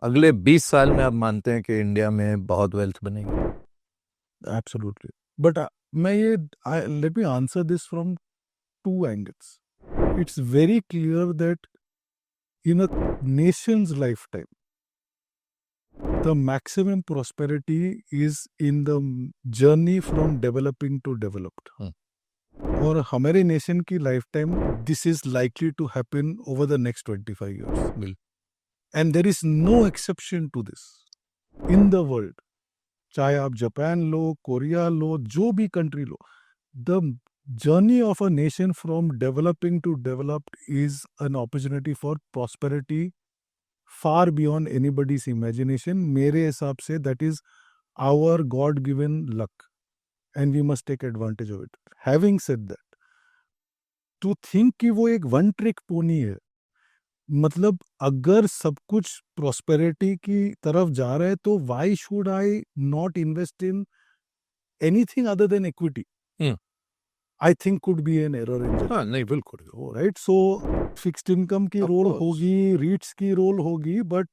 अगले 20 साल में आप मानते हैं कि इंडिया में बहुत वेल्थ बनेगी? Absolutely. But let me answer this from two angles. It's very clear that in a nation's lifetime, the maximum prosperity is in the journey from developing to developed. और हमारे नेशन की life time this is likely to happen over the next 25 years. And there is no exception to this in the world. चाहे आप Japan लो, Korea लो, जो भी country लो, the journey of a nation from developing to developed is an opportunity for prosperity far beyond anybody's imagination. मेरे हिसाब से that is our God given luck and we must take advantage of it. Having said that, to think कि वो एक one trick pony है, मतलब अगर सब कुछ prosperity की तरफ जा रहा है तो why should I not invest in anything other than equity? I think could be an error in हाँ, नहीं बिल्कुल. right? So fixed income की रोल होगी, REITs की रोल होगी, but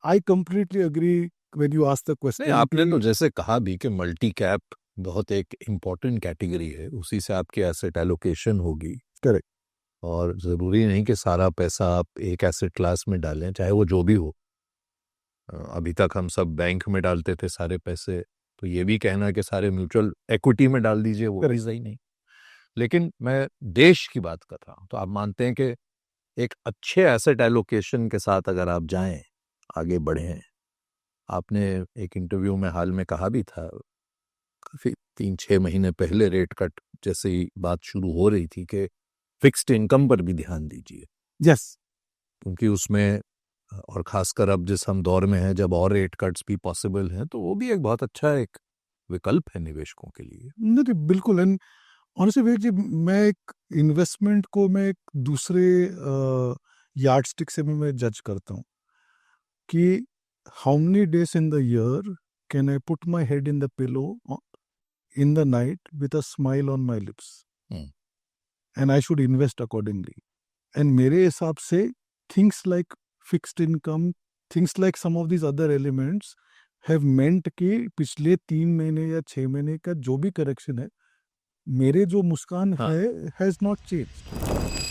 I completely agree when you ask the question. नहीं, आपने तो जैसे कहा भी कि मल्टी कैप बहुत एक इम्पोर्टेंट कैटेगरी है, उसी से आपकी एसेट एलोकेशन होगी. करेक्ट. और ज़रूरी नहीं कि सारा पैसा आप एक एसेट क्लास में डालें, चाहे वो जो भी हो. अभी तक हम सब बैंक में डालते थे सारे पैसे, तो ये भी कहना कि सारे म्यूचुअल इक्विटी में डाल दीजिए, वो भी सही नहीं. लेकिन मैं देश की बात कर रहा हूँ, तो आप मानते हैं कि एक अच्छे एसेट एलोकेशन के साथ अगर आप जाएं, आगे बढ़ें. आपने एक इंटरव्यू में हाल में कहा भी था, काफ़ी 3-6 महीने पहले रेट कट जैसे ही बात शुरू हो रही थी, कि फिक्स्ड इनकम पर भी ध्यान दीजिए. यस. क्योंकि उसमें, और खासकर अब जिस हम दौर में हैं जब और रेट कट्स भी पॉसिबल हैं, तो वो भी एक बहुत अच्छा एक विकल्प है निवेशकों के लिए. नहीं, बिल्कुल. एंड ऑनेस्टली विवेक जी, मैं एक इन्वेस्टमेंट को मैं एक दूसरे यार्डस्टिक से मैं जज करता हूँ कि how many days in the year can I put my head in the pillow in the night with a smile on my lips. And I should invest accordingly. And मेरे हिसाब से things like fixed income, things like some of these other elements have meant कि पिछले 3 महीने या 6 महीने का जो भी करेक्शन है, मेरे जो मुस्कान है has not changed.